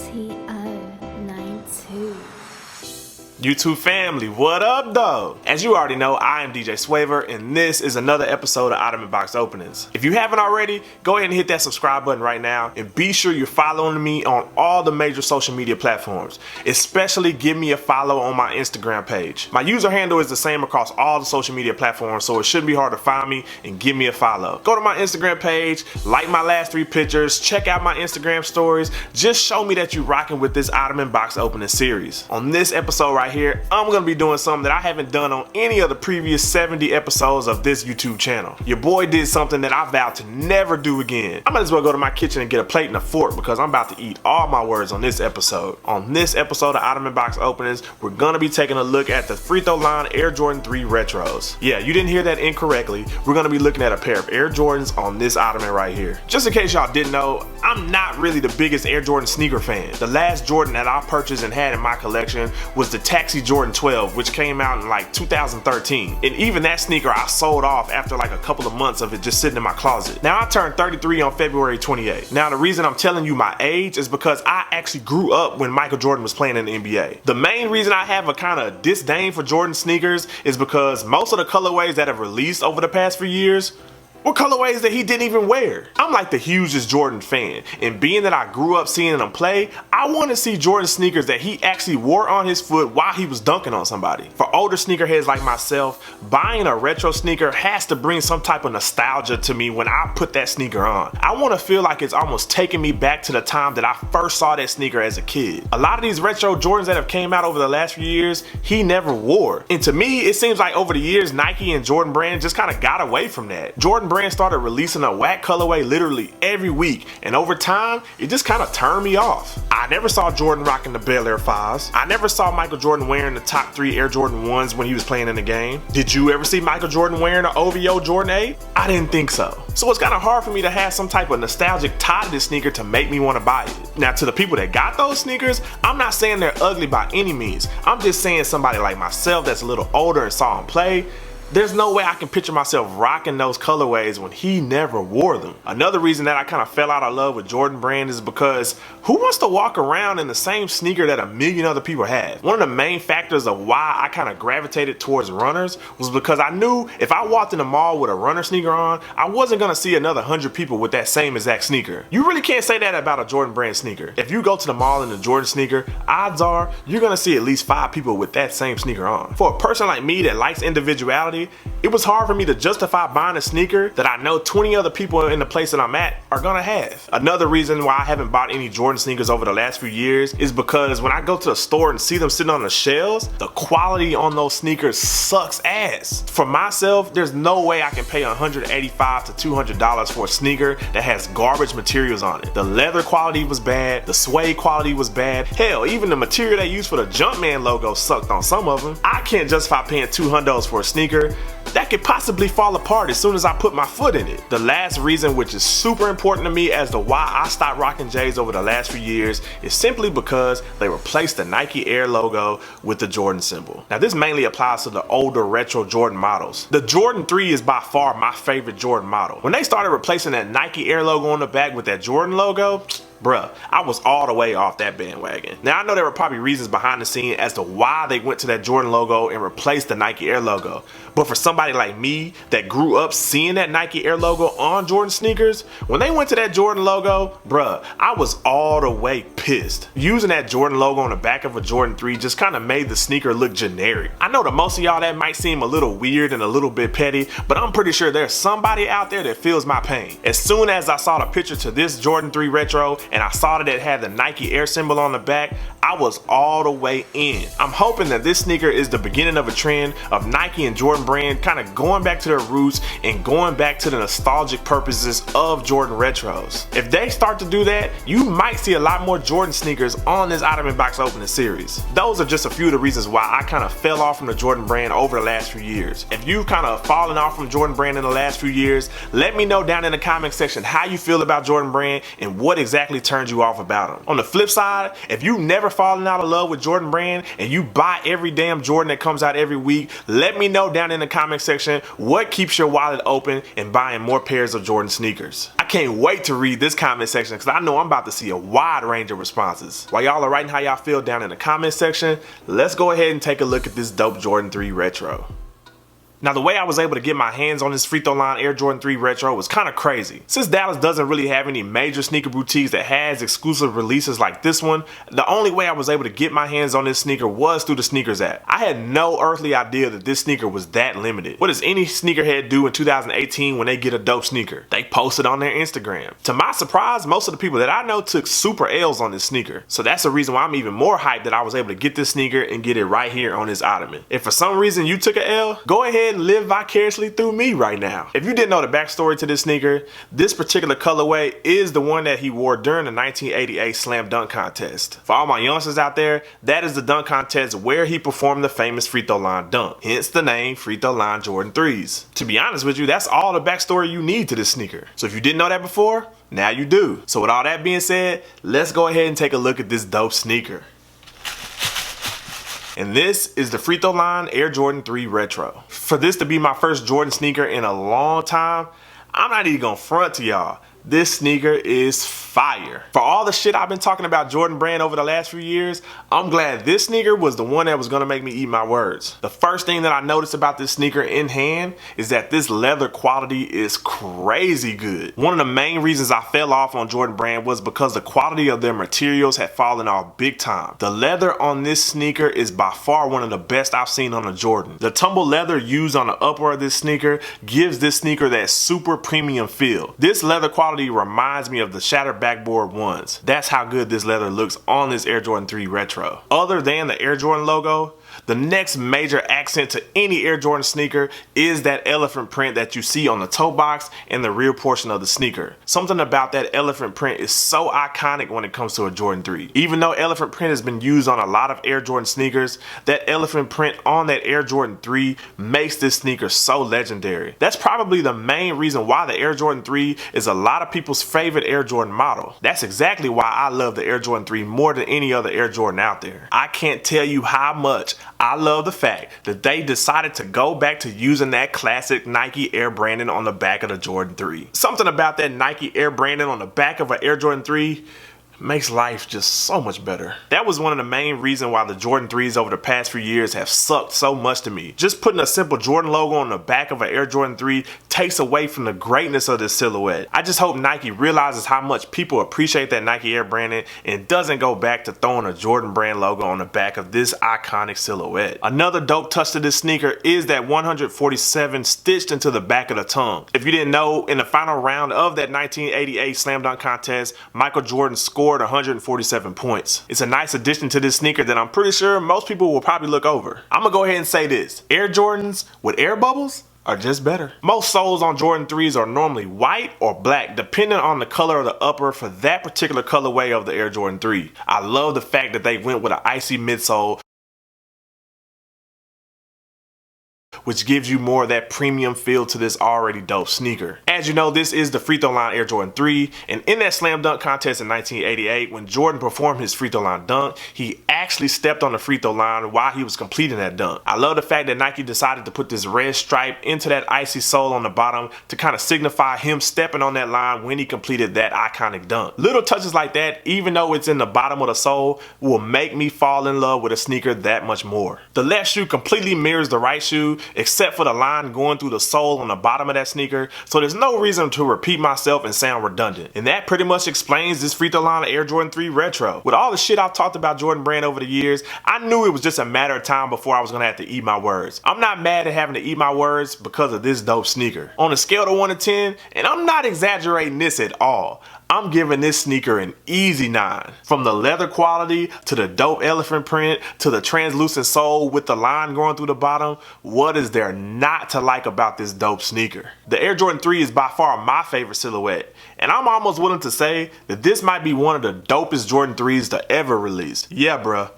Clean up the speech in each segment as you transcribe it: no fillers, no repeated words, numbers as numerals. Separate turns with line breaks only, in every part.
OTO92.
YouTube family, what up though? As you already know, I am DJ Swavor and this is another episode of Ottoman Box Openings. If you haven't already, go ahead and hit that subscribe button right now and be sure you're following me on all the major social media platforms. Especially give me a follow on my Instagram page. My user handle is the same across all the social media platforms, so it shouldn't be hard to find me and give me a follow. Go to my Instagram page, like my last 3 pictures, check out my Instagram stories, just show me that you're rocking with this Ottoman Box Opening series. On this episode right here, I'm gonna be doing something that I haven't done on any of the previous 70 episodes of this YouTube channel. Your boy did something that I vowed to never do again. I might as well go to my kitchen and get a plate and a fork because I'm about to eat all my words on this episode. On this episode of Ottoman Box Openings, we're gonna be taking a look at the free throw line Air Jordan 3 Retros. Yeah, you didn't hear that incorrectly. We're gonna be looking at a pair of Air Jordans on this Ottoman right here. Just in case y'all didn't know, I'm not really the biggest Air Jordan sneaker fan. The last Jordan that I purchased and had in my collection was the Taxi Jordan 12, which came out in like 2013. And even that sneaker I sold off after like a couple of months of it just sitting in my closet. Now I turned 33 on February 28th. Now the reason I'm telling you my age is because I actually grew up when Michael Jordan was playing in the NBA. The main reason I have a kind of disdain for Jordan sneakers is because most of the colorways that have released over the past few years were colorways that he didn't even wear. I'm like the hugest Jordan fan, and being that I grew up seeing him play, I want to see Jordan sneakers that he actually wore on his foot while he was dunking on somebody. For older sneakerheads like myself, buying a retro sneaker has to bring some type of nostalgia to me when I put that sneaker on. I want to feel like it's almost taking me back to the time that I first saw that sneaker as a kid. A lot of these retro Jordans that have came out over the last few years, he never wore. And to me, it seems like over the years, Nike and Jordan Brand just kind of got away from that. Jordan Brand started releasing a whack colorway literally every week, and over time it just kind of turned me off. I never saw Jordan rocking the Bel Air 5s. I never saw Michael Jordan wearing the top 3 Air Jordan 1s when he was playing in the game. Did you ever see Michael Jordan wearing an OVO Jordan 8? I didn't think so. So it's kind of hard for me to have some type of nostalgic tie to this sneaker to make me want to buy it. Now to the people that got those sneakers, I'm not saying they're ugly by any means. I'm just saying somebody like myself that's a little older and saw him play, there's no way I can picture myself rocking those colorways when he never wore them. Another reason that I kind of fell out of love with Jordan Brand is because who wants to walk around in the same sneaker that a million other people have? One of the main factors of why I kind of gravitated towards runners was because I knew if I walked in the mall with a runner sneaker on, I wasn't gonna see another 100 people with that same exact sneaker. You really can't say that about a Jordan Brand sneaker. If you go to the mall in a Jordan sneaker, odds are you're gonna see at least 5 people with that same sneaker on. For a person like me that likes individuality, it was hard for me to justify buying a sneaker that I know 20 other people in the place that I'm at are gonna have. Another reason why I haven't bought any Jordan sneakers over the last few years is because when I go to the store and see them sitting on the shelves, the quality on those sneakers sucks ass. For myself, there's no way I can pay $185 to $200 for a sneaker that has garbage materials on it. The leather quality was bad, the suede quality was bad, hell, even the material they used for the Jumpman logo sucked on some of them. I can't justify paying $200 for a sneaker that could possibly fall apart as soon as I put my foot in it. The last reason, which is super important to me as to why I stopped rocking J's over the last few years, is simply because they replaced the Nike Air logo with the Jordan symbol. Now this mainly applies to the older retro Jordan models. The Jordan 3 is by far my favorite Jordan model. When they started replacing that Nike Air logo on the back with that Jordan logo, bruh, I was all the way off that bandwagon. Now I know there were probably reasons behind the scene as to why they went to that Jordan logo and replaced the Nike Air logo. But for somebody like me that grew up seeing that Nike Air logo on Jordan sneakers, when they went to that Jordan logo, bruh, I was all the way pissed. Using that Jordan logo on the back of a Jordan 3 just kind of made the sneaker look generic. I know to most of y'all that might seem a little weird and a little bit petty, but I'm pretty sure there's somebody out there that feels my pain. As soon as I saw the picture to this Jordan 3 Retro and I saw that it had the Nike Air symbol on the back, I was all the way in. I'm hoping that this sneaker is the beginning of a trend of Nike and Jordan Brand kind of going back to their roots and going back to the nostalgic purposes of Jordan Retros. If they start to do that, you might see a lot more Jordan sneakers on this Ottoman Box Opening series. Those are just a few of the reasons why I kind of fell off from the Jordan Brand over the last few years. If you've kind of fallen off from Jordan Brand in the last few years, let me know down in the comment section how you feel about Jordan Brand and what exactly exactly turned you off about them. On the flip side, if you never fallen out of love with Jordan Brand and you buy every damn Jordan that comes out every week, let me know down in the comment section what keeps your wallet open and buying more pairs of Jordan sneakers. I can't wait to read this comment section because I know I'm about to see a wide range of responses. While y'all are writing how y'all feel down in the comment section, let's go ahead and take a look at this dope Jordan 3 Retro. Now, the way I was able to get my hands on this free throw line Air Jordan 3 Retro was kind of crazy. Since Dallas doesn't really have any major sneaker boutiques that has exclusive releases like this one, the only way I was able to get my hands on this sneaker was through the sneakers app. I had no earthly idea that this sneaker was that limited. What does any sneakerhead do in 2018 when they get a dope sneaker? They post it on their Instagram. To my surprise, most of the people that I know took super L's on this sneaker. So that's the reason why I'm even more hyped that I was able to get this sneaker and get it right here on this Ottoman. If for some reason you took an L, go ahead and live vicariously through me right now. If you didn't know the backstory to this sneaker, this particular colorway is the one that he wore during the 1988 Slam Dunk Contest. For all my youngsters out there, that is the dunk contest where he performed the famous free throw line dunk, hence the name Free Throw Line Jordan 3s. To be honest with you, that's all the backstory you need to this sneaker. So if you didn't know that before, now you do. So with all that being said, let's go ahead and take a look at this dope sneaker. And this is the Free Throw Line Air Jordan 3 Retro. For this to be my first Jordan sneaker in a long time, I'm not even gonna front to y'all. This sneaker is fire. For all the shit I've been talking about Jordan Brand over the last few years, I'm glad this sneaker was the one that was gonna make me eat my words. The first thing that I noticed about this sneaker in hand is that this leather quality is crazy good. One of the main reasons I fell off on Jordan Brand was because the quality of their materials had fallen off big time. The leather on this sneaker is by far one of the best I've seen on a Jordan. The tumble leather used on the upper of this sneaker gives this sneaker that super premium feel. This leather quality reminds me of the shattered backboard ones. That's how good this leather looks on this Air Jordan 3 Retro. Other than the Air Jordan logo, the next major accent to any Air Jordan sneaker is that elephant print that you see on the toe box and the rear portion of the sneaker. Something about that elephant print is so iconic when it comes to a Jordan 3. Even though elephant print has been used on a lot of Air Jordan sneakers, that elephant print on that Air Jordan 3 makes this sneaker so legendary. That's probably the main reason why the Air Jordan 3 is a lot of people's favorite Air Jordan model. That's exactly why I love the Air Jordan 3 more than any other Air Jordan out there. I can't tell you how much I love the fact that they decided to go back to using that classic Nike Air branding on the back of the Jordan 3. Something about that Nike Air branding on the back of an Air Jordan 3 makes life just so much better. That was one of the main reasons why the Jordan 3s over the past few years have sucked so much to me. Just putting a simple Jordan logo on the back of an Air Jordan 3 takes away from the greatness of this silhouette. I just hope Nike realizes how much people appreciate that Nike Air branding and doesn't go back to throwing a Jordan Brand logo on the back of this iconic silhouette. Another dope touch to this sneaker is that 147 stitched into the back of the tongue. If you didn't know, in the final round of that 1988 Slam Dunk Contest, Michael Jordan scored 147 points. It's a nice addition to this sneaker that I'm pretty sure most people will probably look over. I'm gonna go ahead and say this: Air Jordans with air bubbles are just better. Most soles on Jordan 3s are normally white or black, depending on the color of the upper for that particular colorway of the Air Jordan 3. I love the fact that they went with an icy midsole, which gives you more of that premium feel to this already dope sneaker. As you know, this is the Free Throw Line Air Jordan 3, and in that Slam Dunk Contest in 1988, when Jordan performed his free throw line dunk, he actually stepped on the free throw line while he was completing that dunk. I love the fact that Nike decided to put this red stripe into that icy sole on the bottom to kind of signify him stepping on that line when he completed that iconic dunk. Little touches like that, even though it's in the bottom of the sole, will make me fall in love with a sneaker that much more. The left shoe completely mirrors the right shoe, except for the line going through the sole on the bottom of that sneaker, so there's no reason to repeat myself and sound redundant. And that pretty much explains this Free Throw Line Air Jordan 3 Retro. With all the shit I've talked about Jordan Brand over the years, I knew it was just a matter of time before I was gonna have to eat my words. I'm not mad at having to eat my words because of this dope sneaker. On a scale of 1 to 10, and I'm not exaggerating this at all, I'm giving this sneaker an easy 9. From the leather quality, to the dope elephant print, to the translucent sole with the line going through the bottom, what is there not to like about this dope sneaker? The Air Jordan 3 is by far my favorite silhouette, and I'm almost willing to say that this might be one of the dopest Jordan 3s to ever release. Yeah bruh,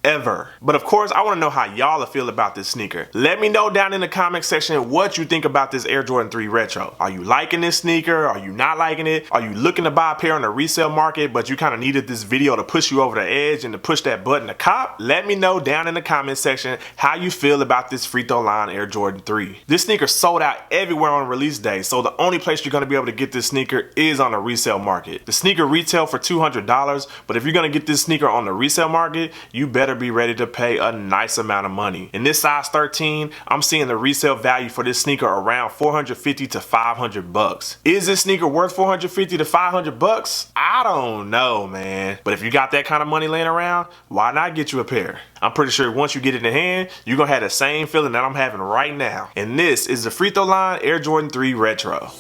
ever. But of course, I want to know how y'all feel about this sneaker. Let me know down in the comment section what you think about this Air Jordan 3 Retro. Are you liking this sneaker? Are you not liking it? Are you looking to buy a pair on the resale market, but you kind of needed this video to push you over the edge and to push that button to cop? Let me know down in the comment section how you feel about this free throw line Air Jordan 3. This sneaker sold out everywhere on release day, so the only place you're going to be able to get this sneaker is on the resale market. The sneaker retail for $200, but if you're going to get this sneaker on the resale market, you better be ready to pay a nice amount of money. In this size 13, I'm seeing the resale value for this sneaker around $450 to $500. Is this sneaker worth $450 to $500? I don't know, man. But if you got that kind of money laying around, why not get you a pair? I'm pretty sure once you get it in hand, you're gonna have the same feeling that I'm having right now. And this is the free throw line Air Jordan 3 Retro.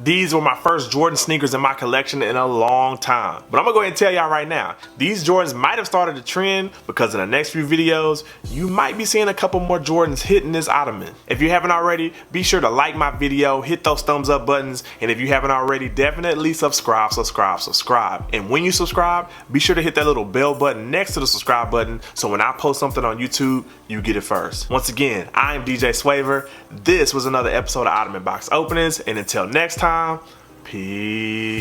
These were my first Jordan sneakers in my collection in a long time. But I'm gonna go ahead and tell y'all right now, these Jordans might have started a trend because in the next few videos, you might be seeing a couple more Jordans hitting this Ottoman. If you haven't already, be sure to like my video, hit those thumbs up buttons, and if you haven't already, definitely subscribe. And when you subscribe, be sure to hit that little bell button next to the subscribe button so when I post something on YouTube, you get it first. Once again, I am DJ Swavor. This was another episode of Ottoman Box Openings, and until next time, peace.